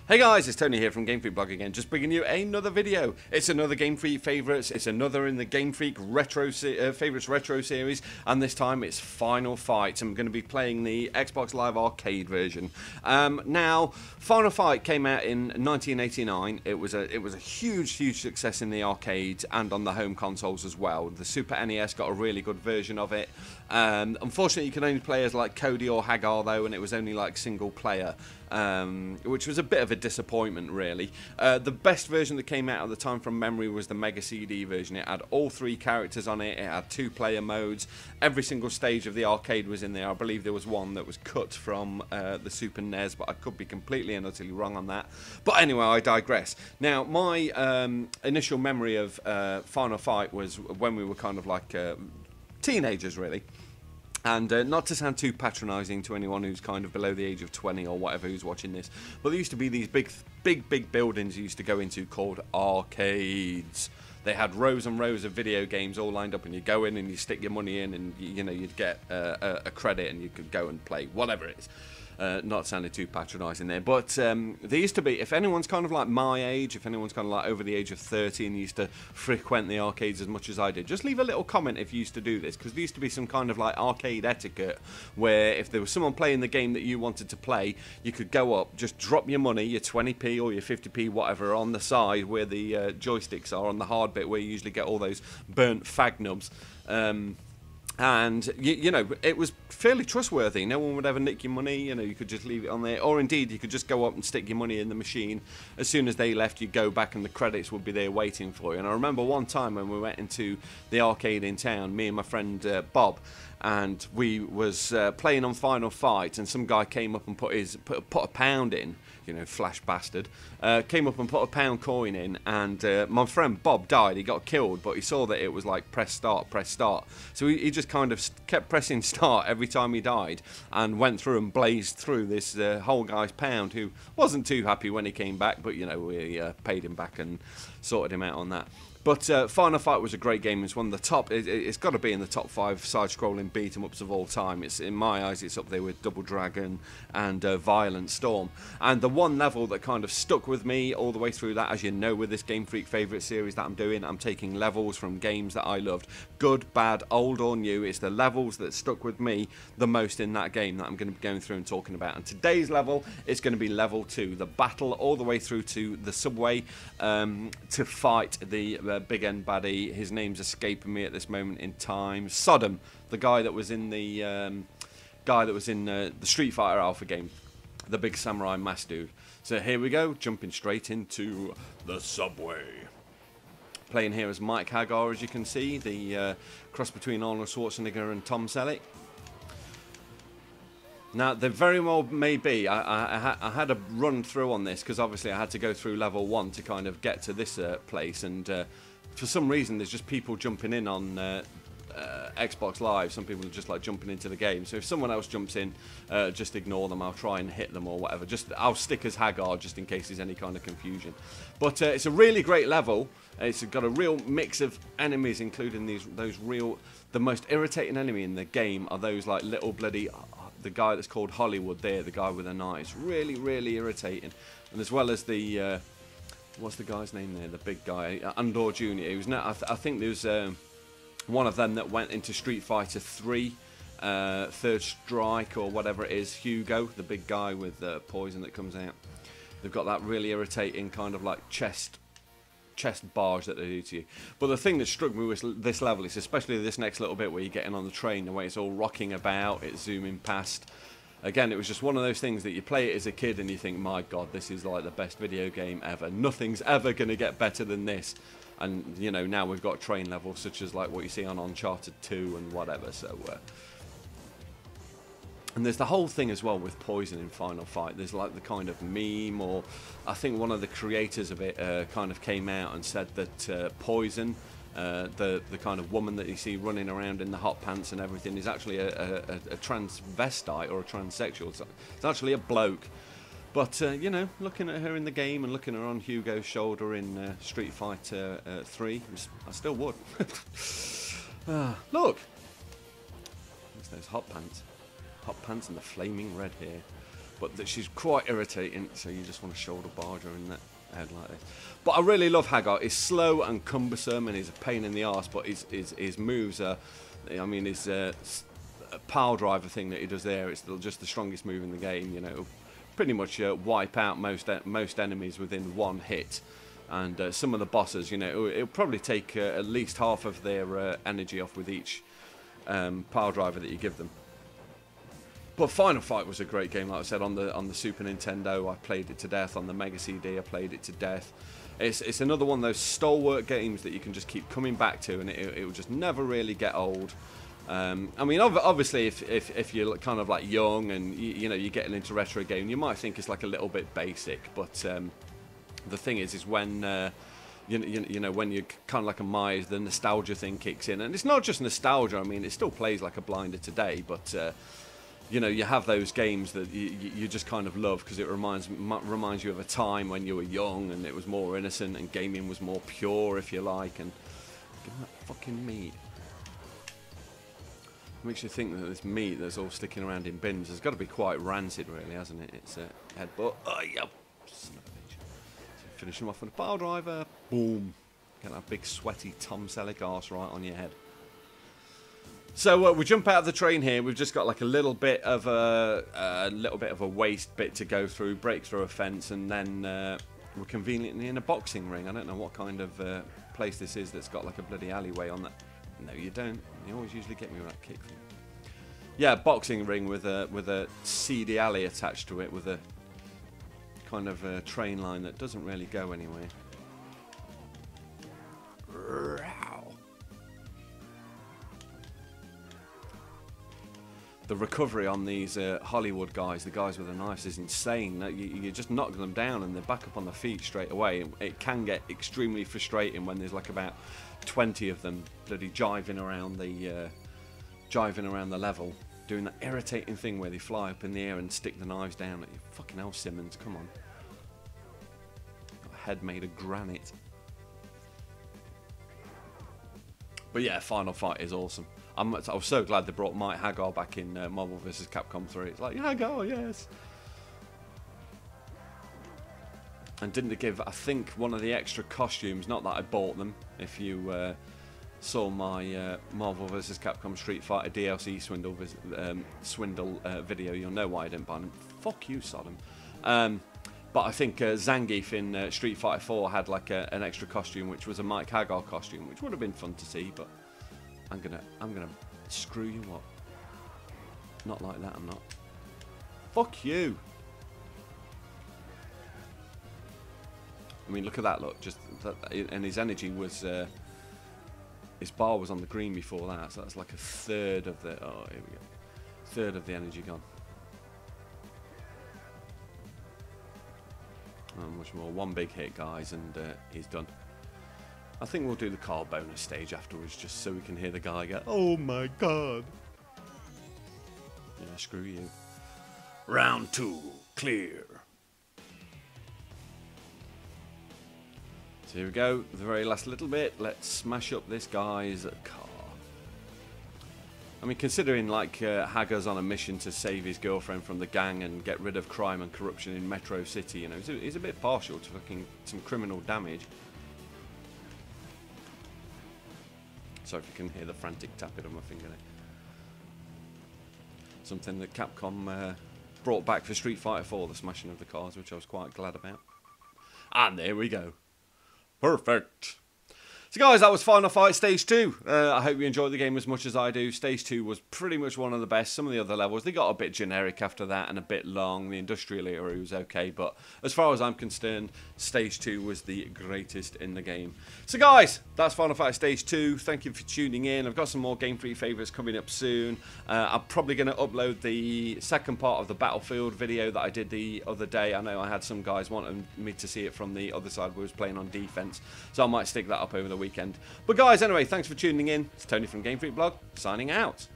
Hey guys, it's Tony here from Gamefreak blog again, just bringing you another video. It's another Gamefreak favourites, it's another in the Gamefreak favourites retro series, and this time it's Final Fight. I'm going to be playing the Xbox Live Arcade version. Now, Final Fight came out in 1989. It was a huge success in the arcades and on the home consoles as well. The Super NES got a really good version of it. Unfortunately, you can only play as like Cody or Hagar though, and it was only like single player. Which was a bit of a disappointment really. The best version that came out at the time from memory was the Mega CD version. It had all three characters on it, it had 2-player modes, every single stage of the arcade was in there. I believe there was one that was cut from the Super NES, but I could be completely and utterly wrong on that. But anyway, I digress. Now, my initial memory of Final Fight was when we were kind of like teenagers really. And not to sound too patronising to anyone who's kind of below the age of 20 or whatever who's watching this, but there used to be these big buildings you used to go into called arcades. They had rows and rows of video games all lined up, and you go in and you stick your money in, and you know you'd get a credit, and you could go and play whatever it is. Not sounding too patronising there, but there used to be, if anyone's kind of like my age, if anyone's kind of like over the age of 30 and used to frequent the arcades as much as I did, just leave a little comment if you used to do this, because there used to be some kind of like arcade etiquette where if there was someone playing the game that you wanted to play, you could go up, just drop your money, your 20p or your 50p, whatever, on the side where the joysticks are, on the hard bit where you usually get all those burnt fag nubs. And, you know, it was fairly trustworthy. No one would ever nick your money. You know, you could just leave it on there. Or, indeed, you could just go up and stick your money in the machine. As soon as they left, you'd go back and the credits would be there waiting for you. And I remember one time when we went into the arcade in town, me and my friend Bob, and we was playing on Final Fight, and some guy came up and put a pound in. You know, flash bastard, came up and put a £1 coin in, and my friend Bob died. He got killed, but he saw that it was like press start. So he just kind of kept pressing start every time he died, and went through and blazed through this whole guy's £1, who wasn't too happy when he came back, but you know, we paid him back and sorted him out on that. But Final Fight was a great game. It's one of the top. It's got to be in the top 5 side-scrolling beat-em-ups of all time. It's, in my eyes, it's up there with Double Dragon and Violent Storm. And the one level that kind of stuck with me all the way through that, as you know, with this Gamefreak favourite series that I'm doing, I'm taking levels from games that I loved, good, bad, old or new. It's the levels that stuck with me the most in that game that I'm going to be going through and talking about. And today's level is going to be level 2, the battle all the way through to the subway to fight the big end baddie. His name's escaping me at this moment in time. Sodom, the guy that was in the the Street Fighter Alpha game, the big samurai mask dude. So here we go, jumping straight into the subway. Playing here as Mike Hagar, as you can see, the cross between Arnold Schwarzenegger and Tom Selleck. Now, there very well may be, I had a run through on this, because obviously I had to go through level 1 to kind of get to this place, and for some reason there's just people jumping in on Xbox Live. Some people are just like jumping into the game, so if someone else jumps in, just ignore them. I'll try and hit them or whatever. I'll stick as Hagar just in case there's any kind of confusion. But it's a really great level. It's got a real mix of enemies, including the most irritating enemy in the game are those like little bloody, the guy that's called Hollywood there, the guy with the knives, really irritating. And as well as the what's the guy's name there, the big guy, Andor Jr. He was I think there's one of them that went into Street Fighter 3, Third Strike or whatever it is, Hugo, the big guy with poison that comes out. They've got that really irritating kind of like chest barge that they do to you. But the thing that struck me with this level is especially this next little bit where you're getting on the train, the way it's all rocking about, it's zooming past. Again, it was just one of those things that you play it as a kid and you think, my god, this is like the best video game ever. Nothing's ever going to get better than this. And, you know, now we've got train levels such as like what you see on Uncharted 2 and whatever, so... And there's the whole thing as well with poison in Final Fight. There's like the kind of meme, or I think one of the creators of it kind of came out and said that poison, the kind of woman that you see running around in the hot pants and everything, is actually a transvestite or a transsexual. It's actually a bloke. But, you know, looking at her in the game and looking at her on Hugo's shoulder in Street Fighter 3, I still would. Look! There's those hot pants. Hot pants and the flaming red hair. but that she's quite irritating, so you just want to shoulder barge her in that head like this. But I really love Hagar. He's slow and cumbersome, and he's a pain in the arse, but his moves are, I mean, his pile driver thing that he does there, it's just the strongest move in the game, you know. Pretty much wipe out most enemies within one hit. And some of the bosses, you know, it'll probably take at least half of their energy off with each pile driver that you give them. But Final Fight was a great game, like I said, on the Super Nintendo. I played it to death. On the Mega CD, I played it to death. It's another one of those stalwart games that you can just keep coming back to, and it will just never really get old. I mean, obviously, if you're kind of like young and you know you're getting into retro game, you might think it's like a little bit basic, but the thing is when you know when you're kind of like a mice, the nostalgia thing kicks in, and it's not just nostalgia. I mean, it still plays like a blinder today, but you know, you have those games that you just kind of love because it reminds you of a time when you were young and it was more innocent and gaming was more pure, if you like. And give me that fucking meat. Makes you think that this meat that's all sticking around in bins has got to be quite rancid, really, hasn't it? It's a headbutt. Oh, yeah. Son of a bitch. So finish him off with a pile driver. Boom. Get that big sweaty Tom Selleck arse right on your head. So we jump out of the train here. We've just got like a little bit of a waste bit to go through, break through a fence, and then we're conveniently in a boxing ring. I don't know what kind of place this is that's got like a bloody alleyway on that. No, you don't. You always usually get me with that kick thing. Yeah, boxing ring with a seedy alley attached to it, with a kind of a train line that doesn't really go anywhere. The recovery on these Hollywood guys, the guys with the knives, is insane. You just knock them down and they're back up on their feet straight away. It can get extremely frustrating when there's like about 20 of them bloody jiving around the level, doing that irritating thing where they fly up in the air and stick the knives down at you. Fucking hell, Simmons, come on. Got a head made of granite. But yeah, Final Fight is awesome. I was so glad they brought Mike Hagar back in Marvel vs. Capcom 3. It's like, Hagar, yes. And didn't they give, I think, one of the extra costumes, not that I bought them, if you saw my Marvel vs. Capcom Street Fighter DLC swindle video, you'll know why I didn't buy them. Fuck you, Sodom. But I think Zangief in Street Fighter 4 had like an extra costume, which was a Mike Hagar costume, which would have been fun to see, but I'm gonna screw you up. Not like that, I'm not. Fuck you. I mean, look at that, look. Just that, and his energy was, his bar was on the green before that, so that's like a third of the, oh, here we go. Third of the energy gone. Much more. One big hit, guys, and he's done. I think we'll do the car bonus stage afterwards, just so we can hear the guy go, "Oh my god!" Yeah, screw you. Round 2, clear. So here we go, the very last little bit. Let's smash up this guy's car. I mean, considering like Hagar's on a mission to save his girlfriend from the gang and get rid of crime and corruption in Metro City, you know, he's a bit partial to fucking some criminal damage. Sorry if you can hear the frantic tapping of my finger there. Something that Capcom brought back for Street Fighter 4, the smashing of the cars, which I was quite glad about. And there we go. Perfect. So guys, that was Final Fight Stage 2. I hope you enjoyed the game as much as I do. Stage 2 was pretty much one of the best. Some of the other levels, they got a bit generic after that and a bit long. The industrial era was okay, but as far as I'm concerned, Stage 2 was the greatest in the game. So guys, that's Final Fight Stage 2. Thank you for tuning in. I've got some more Gamefreak favourites coming up soon. I'm probably going to upload the second part of the Battlefield video that I did the other day. I know I had some guys wanting me to see it from the other side where I was playing on defense, so I might stick that up over the weekend. But guys, anyway, thanks for tuning in. It's Tony from Gamefreak Blog, signing out.